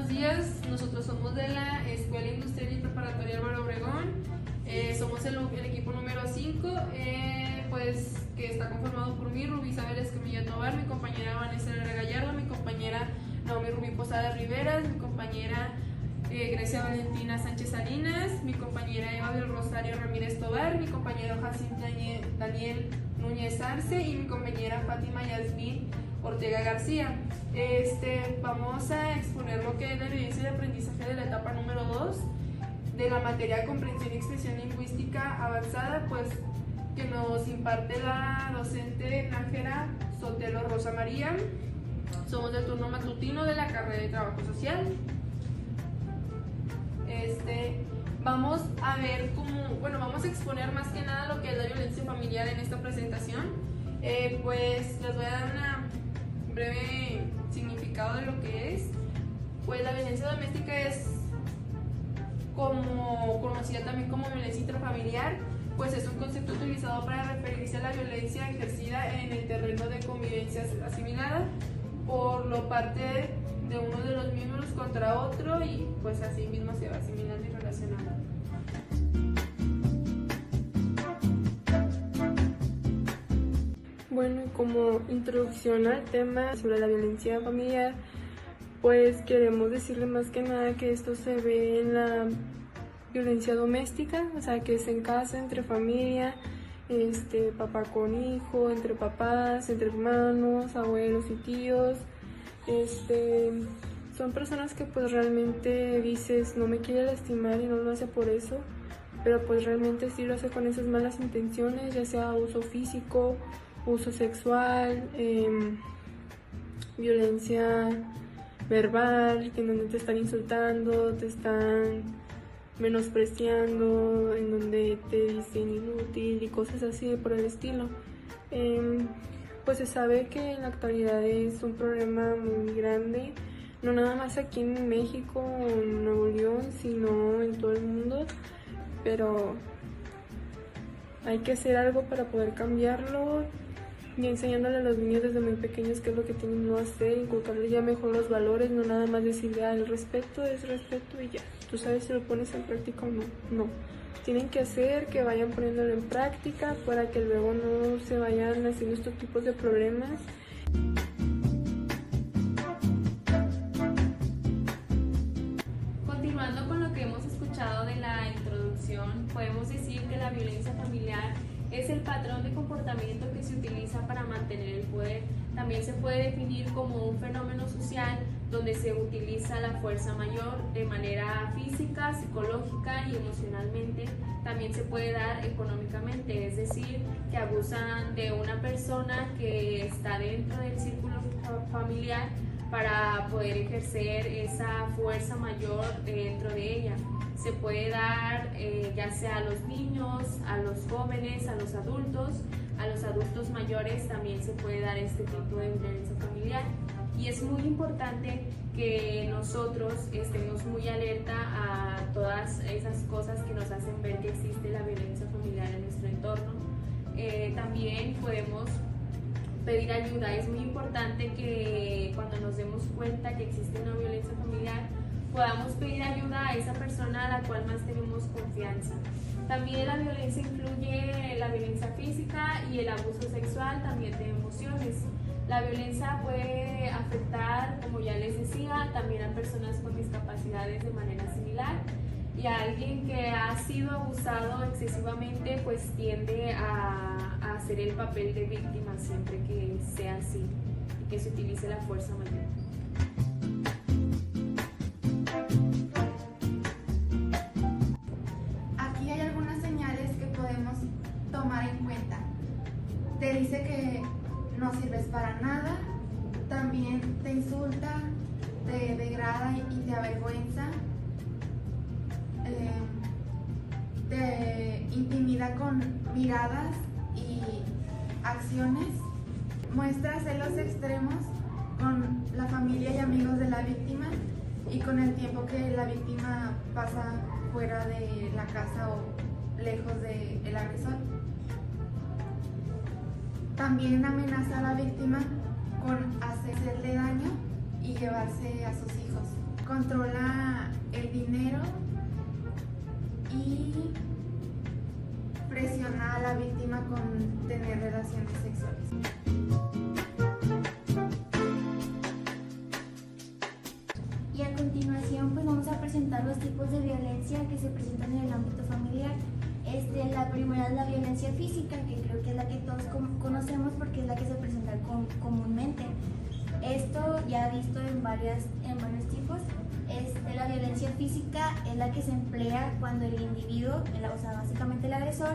buenos días. Nosotros somos de la Escuela Industrial y Preparatoria Álvaro Obregón. Somos el equipo número 5, pues que está conformado por mí, Rubí Isabel Escamilla Tobar, mi compañera Vanessa Herrera Gallardo, mi compañera Naomi Rubí Posada Riveras, mi compañera Grecia Valentina Sánchez Salinas, mi compañera Eva del Rosario Ramírez Tobar, mi compañero Jacinto Daniel Núñez Arce y mi compañera Fátima Yasmín Ortega García. Vamos a exponer lo que es la evidencia de aprendizaje de la etapa número 2 de la materia de comprensión y expresión lingüística avanzada, pues que nos imparte la docente Nájera Sotelo Rosa María. Somos del turno matutino de la carrera de Trabajo Social. Vamos a ver vamos a exponer más que nada lo que es la violencia familiar en esta presentación. Pues les voy a dar un breve significado de lo que es. Pues la violencia doméstica es como conocida también como violencia intrafamiliar, pues es un concepto utilizado para referirse a la violencia ejercida en el terreno de convivencia asimilada por lo parte de uno de los miembros contra otro y pues así mismo se va asimilando y relacionando. Bueno, y como introducción al tema sobre la violencia familiar, pues queremos decirle más que nada que esto se ve en la violencia doméstica, o sea, que es en casa, entre familia, papá con hijo, entre papás, entre hermanos, abuelos y tíos. Son personas que pues realmente dices, no me quiere lastimar y no lo hace por eso, pero pues realmente sí lo hace con esas malas intenciones, ya sea uso físico, uso sexual, violencia verbal, en donde te están insultando, te están menospreciando, en donde te dicen inútil y cosas así por el estilo. Pues se sabe que en la actualidad es un problema muy grande, no nada más aquí en México o en Nuevo León, sino en todo el mundo, pero hay que hacer algo para poder cambiarlo y enseñándole a los niños desde muy pequeños qué es lo que tienen que hacer, inculcarles ya mejor los valores, no nada más decirle, el respeto es respeto y ya, tú sabes si lo pones en práctica o no, no. Tienen que hacer que vayan poniéndolo en práctica para que luego no se vayan haciendo estos tipos de problemas. Continuando con lo que hemos escuchado de la introducción, podemos decir que la violencia familiar es el patrón de comportamiento que se utiliza para mantener el poder. También se puede definir como un fenómeno social donde se utiliza la fuerza mayor de manera física, psicológica y emocionalmente. También se puede dar económicamente, es decir, que abusan de una persona que está dentro del círculo familiar para poder ejercer esa fuerza mayor dentro de ella. Se puede dar ya sea a los niños, a los jóvenes, a los adultos mayores también se puede dar este tipo de violencia familiar. Y es muy importante que nosotros estemos muy alerta a todas esas cosas que nos hacen ver que existe la violencia familiar en nuestro entorno. También podemos pedir ayuda. Es muy importante que cuando nos demos cuenta que existe una violencia familiar, podamos pedir ayuda a esa persona a la cual más tenemos confianza. También la violencia incluye la violencia física y el abuso sexual, también de emociones. La violencia puede afectar, como ya les decía, también a personas con discapacidades de manera similar, y a alguien que ha sido abusado excesivamente pues tiende a hacer el papel de víctima siempre que sea así y que se utilice la fuerza mayor. Aquí hay algunas señales que podemos tomar en cuenta. Te dice que no sirves para nada, también te insulta, te degrada y te avergüenza, te intimida con miradas y acciones, muestra celos extremos con la familia y amigos de la víctima y con el tiempo que la víctima pasa fuera de la casa o lejos del agresor. También amenaza a la víctima con hacerle daño y llevarse a sus hijos. controla el dinero y presiona a la víctima con tener relaciones sexuales. Y a continuación pues vamos a presentar los tipos de violencia que se presentan en el ámbito familiar. La primera es la violencia física, que creo que es la que todos conocemos porque es la que se presenta comúnmente. Esto ya visto en varios tipos. La violencia física es la que se emplea cuando el individuo, o sea, básicamente el agresor,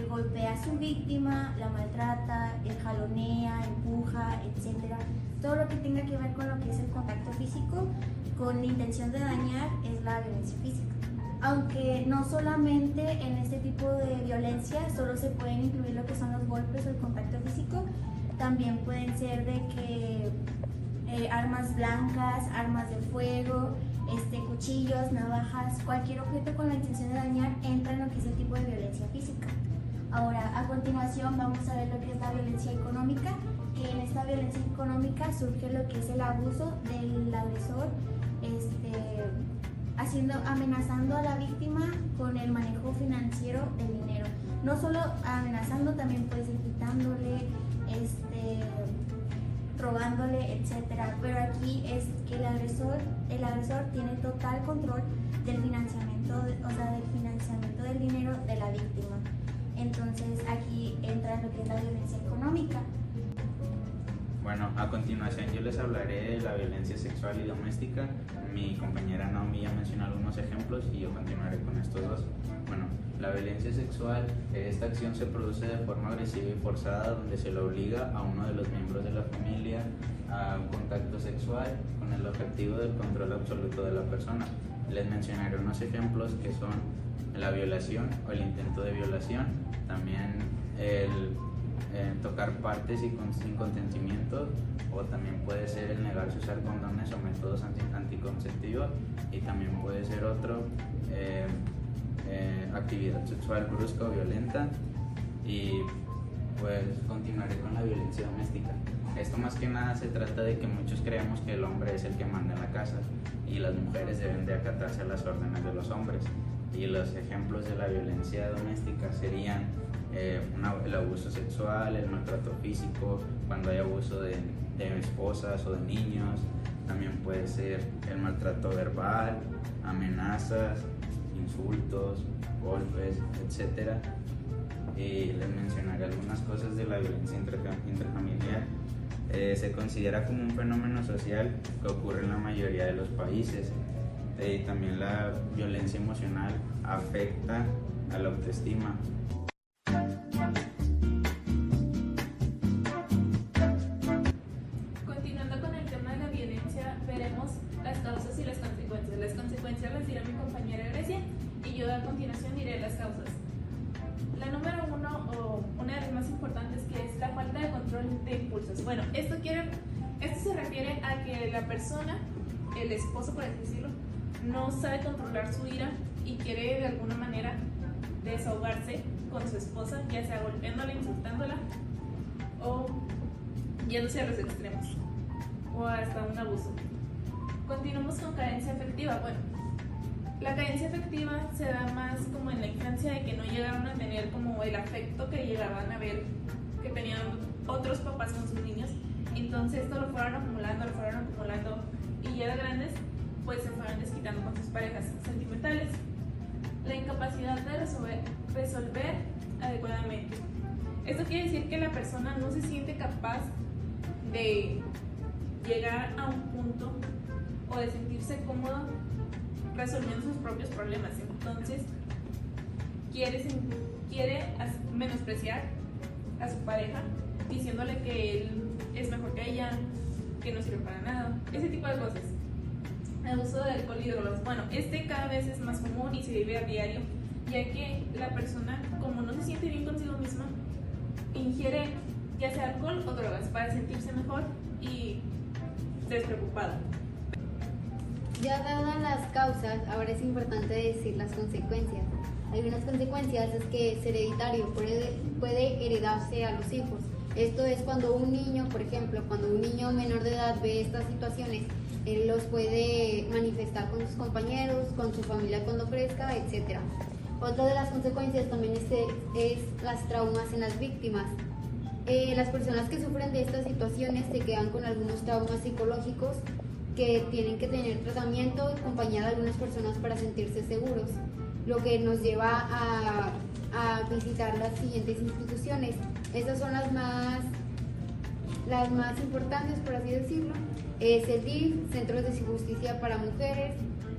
golpea a su víctima, la maltrata, jalonea, empuja, etc. Todo lo que tenga que ver con lo que es el contacto físico con la intención de dañar es la violencia física. Aunque no solamente en este tipo de violencia solo se pueden incluir lo que son los golpes o el contacto físico, también pueden ser de que armas blancas, armas de fuego, cuchillos, navajas, cualquier objeto con la intención de dañar entra en lo que es el tipo de violencia física. Ahora, a continuación vamos a ver lo que es la violencia económica, que en esta violencia económica surge lo que es el abuso del agresor, amenazando a la víctima con el manejo financiero del dinero. No solo amenazando, también puede ser quitándole, robándole, etcétera. Pero aquí es que el agresor tiene total control del financiamiento, del financiamiento del dinero de la víctima. Entonces aquí entra lo que es la violencia económica. Bueno, a continuación yo les hablaré de la violencia sexual y doméstica. Mi compañera Naomi ya mencionó algunos ejemplos y yo continuaré con estos dos. Bueno, la violencia sexual, esta acción se produce de forma agresiva y forzada, donde se le obliga a uno de los miembros de la familia a un contacto sexual con el objetivo del control absoluto de la persona. Les mencionaré unos ejemplos que son la violación o el intento de violación, también el tocar partes sin consentimiento, o también puede ser el negarse a usar condones o métodos anticonceptivos, y también puede ser otro actividad sexual brusca o violenta. Y pues continuaré con la violencia doméstica. Esto más que nada se trata de que muchos creemos que el hombre es el que manda en la casa y las mujeres deben de acatarse a las órdenes de los hombres. Y los ejemplos de la violencia doméstica serían el abuso sexual, el maltrato físico, cuando hay abuso de esposas o de niños. También puede ser el maltrato verbal, amenazas, insultos, golpes, etc. Y les mencionaré algunas cosas de la violencia intrafamiliar. Se considera como un fenómeno social que ocurre en la mayoría de los países. Y también la violencia emocional afecta a la autoestima. Continuando con el tema de la violencia, veremos las causas y las consecuencias. Las consecuencias las dirá mi compañera Grecia y yo a continuación diré las causas. La número uno, o una de las más importantes, que es la falta de control de impulsos. Bueno, esto se refiere a que la persona, el esposo por así decirlo, no sabe controlar su ira y quiere de alguna manera desahogarse con su esposa, ya sea golpeándola, insultándola o yéndose a los extremos o hasta un abuso. Continuamos con carencia afectiva. Bueno, la carencia afectiva se da más como en la infancia, de que no llegaron a tener como el afecto que llegaban a ver que tenían otros papás con sus niños. Entonces esto lo fueron acumulando y ya de grandes pues se fueron desquitando con sus parejas sentimentales. La incapacidad de resolver adecuadamente. Esto quiere decir que la persona no se siente capaz de llegar a un punto o de sentirse cómodo resolviendo sus propios problemas. Entonces quiere menospreciar a su pareja, diciéndole que él es mejor que ella, que no sirve para nada, ese tipo de cosas. El uso de alcohol y drogas. Bueno, cada vez es más común y se vive a diario, ya que la persona, como no se siente bien consigo misma, ingiere ya sea alcohol o drogas para sentirse mejor y despreocupado. Ya dadas las causas, ahora es importante decir las consecuencias. Algunas consecuencias es que es hereditario, puede heredarse a los hijos. Esto es cuando un niño, por ejemplo, cuando un niño menor de edad ve estas situaciones él los puede manifestar con sus compañeros, con su familia cuando crezca, etc. Otra de las consecuencias también es las traumas en las víctimas. Las personas que sufren de estas situaciones se quedan con algunos traumas psicológicos que tienen que tener tratamiento y compañía de algunas personas para sentirse seguros, lo que nos lleva a visitar las siguientes instituciones. Estas son las más importantes, por así decirlo. Es el DIF, Centros de Justicia para Mujeres,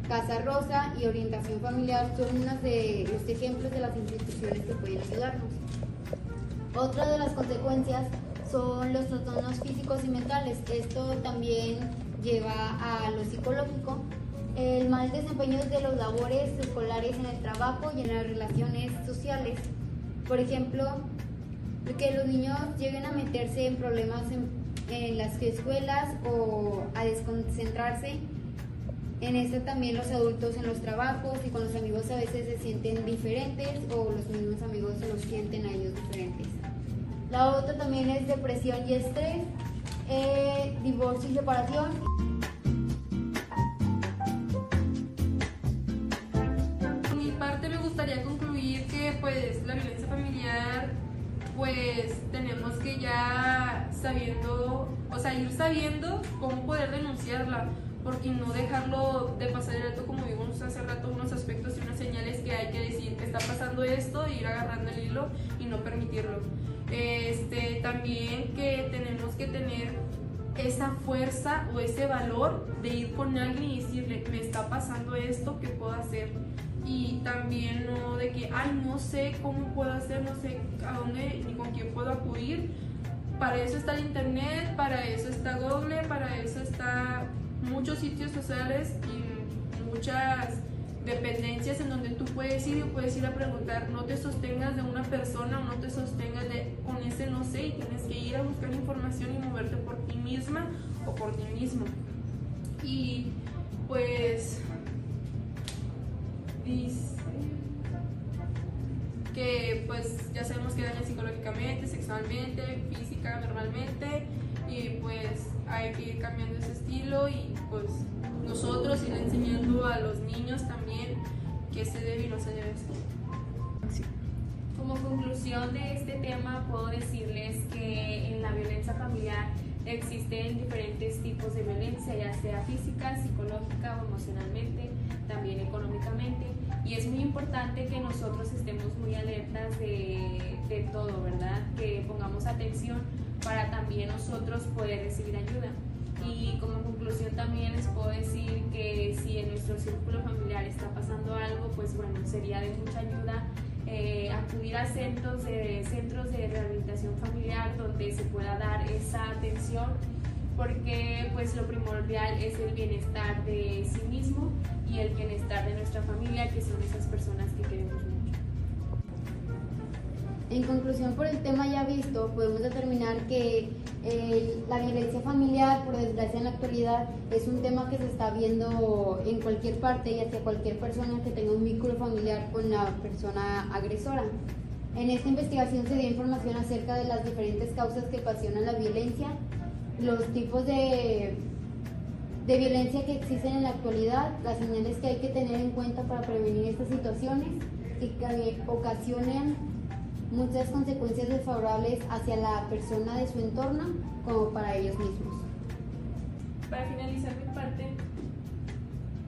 Casa Rosa y Orientación Familiar son unos de los ejemplos de las instituciones que pueden ayudarnos. Otra de las consecuencias son los trastornos físicos y mentales. Esto también lleva a lo psicológico, el mal desempeño de los labores escolares en el trabajo y en las relaciones sociales. Por ejemplo, que los niños lleguen a meterse en problemas en las escuelas o a desconcentrarse. En esto también los adultos en los trabajos y con los amigos a veces se sienten diferentes o los mismos amigos se los sienten a ellos diferentes. La otra también es depresión y estrés, divorcio y separación. Por mi parte me gustaría concluir que pues la violencia familiar pues tenemos que ya ir sabiendo cómo poder denunciarla, porque no dejarlo de pasar el rato, como vimos hace rato, unos aspectos y unas señales que hay que decir que está pasando esto, e ir agarrando el hilo y no permitirlo. También que tenemos que tener esa fuerza o ese valor de ir con alguien y decirle, me está pasando esto, ¿qué puedo hacer? Y también no de que, no sé cómo puedo hacer, no sé a dónde ni con quién puedo acudir. Para eso está el internet, para eso está Google, para eso está muchos sitios sociales y muchas dependencias en donde tú puedes ir a preguntar. No te sostengas de una persona o no te sostengas con ese no sé, y tienes que ir a buscar información y moverte por ti misma o por ti mismo. Y pues dice que pues ya sabemos que daña psicológicamente, sexualmente, física, verbalmente, y pues hay que ir cambiando ese estilo y pues nosotros ir enseñando a los niños también qué se debe y no se debe hacer. Como conclusión de este tema puedo decirles que en la violencia familiar existen diferentes tipos de violencia, ya sea física, psicológica o emocionalmente, también económicamente, y es muy importante que nosotros estemos muy alertas de todo, ¿verdad? Que pongamos atención para también nosotros poder recibir ayuda. Y como conclusión también les puedo decir que si en nuestro círculo familiar está pasando algo, pues bueno, sería de mucha ayuda acudir a centros de rehabilitación familiar donde se pueda dar esa atención, porque pues lo primordial es el bienestar de sí mismo y el bienestar de nuestra familia, que son esas personas que queremos mucho. En conclusión, por el tema ya visto, podemos determinar que la violencia familiar, por desgracia en la actualidad, es un tema que se está viendo en cualquier parte y hacia cualquier persona que tenga un vínculo familiar con la persona agresora. En esta investigación se dio información acerca de las diferentes causas que ocasionan la violencia, los tipos de violencia que existen en la actualidad, las señales que hay que tener en cuenta para prevenir estas situaciones y que ocasionan muchas consecuencias desfavorables hacia la persona de su entorno como para ellos mismos. Para finalizar mi parte,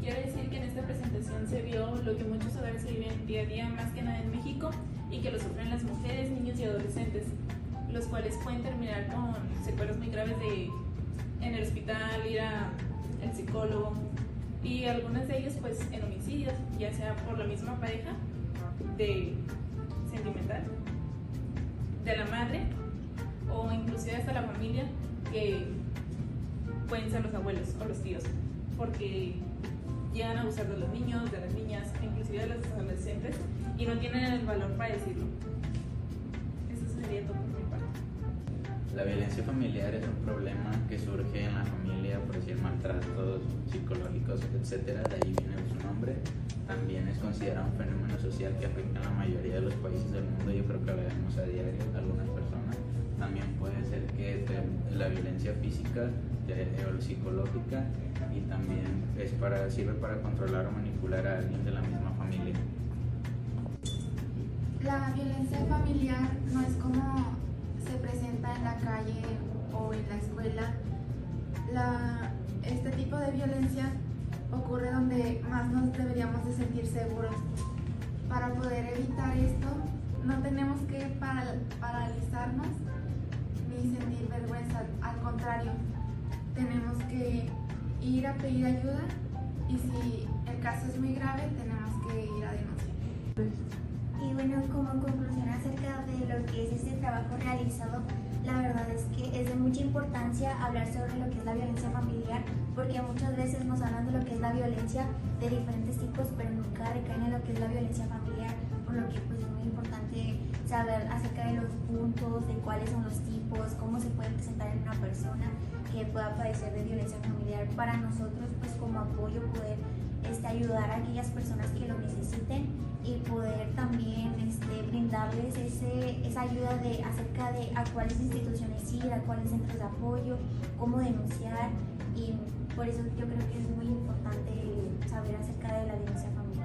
quiero decir que en esta presentación se vio lo que muchos hogares se viven día a día, más que nada en México, y que lo sufren las mujeres, niños y adolescentes, los cuales pueden terminar con secuelas muy graves en el hospital, ir al psicólogo, y algunas de ellas pues en homicidios, ya sea por la misma pareja sentimental de la madre, o inclusive hasta la familia, que pueden ser los abuelos o los tíos, porque llegan a abusar de los niños, de las niñas, inclusive de los adolescentes, y no tienen el valor para decirlo. Eso sería todo por mi parte. La violencia familiar es un problema que surge en la familia por decir maltratos psicológicos, etc. De ahí viene su nombre. También es considerado un fenómeno social que afecta a la mayoría de los países del mundo. Yo creo que lo vemos a diario, algunas personas. también puede ser que la violencia física o psicológica, y también sirve para controlar o manipular a alguien de la misma familia. La violencia familiar no es como se presenta en la calle o en la escuela. Este tipo de violencia ocurre donde más nos deberíamos de sentir seguros. Para poder evitar esto, no tenemos que paralizarnos ni sentir vergüenza. Al contrario, tenemos que ir a pedir ayuda, y si el caso es muy grave, tenemos que ir a denunciar. Y bueno, como conclusión acerca de lo que es este trabajo realizado, la verdad es que es de mucha importancia hablar sobre lo que es la violencia familiar, porque muchas veces nos hablan de lo que es la violencia de diferentes tipos, pero nunca recaen en lo que es la violencia familiar, por lo que pues es muy importante saber acerca de los puntos, de cuáles son los tipos, cómo se puede presentar en una persona que pueda padecer de violencia familiar, para nosotros pues como apoyo poder ayudar a aquellas personas que lo necesiten, y poder también brindarles esa ayuda acerca de a cuáles instituciones ir, a cuáles centros de apoyo, cómo denunciar, y por eso yo creo que es muy importante saber acerca de la violencia familiar.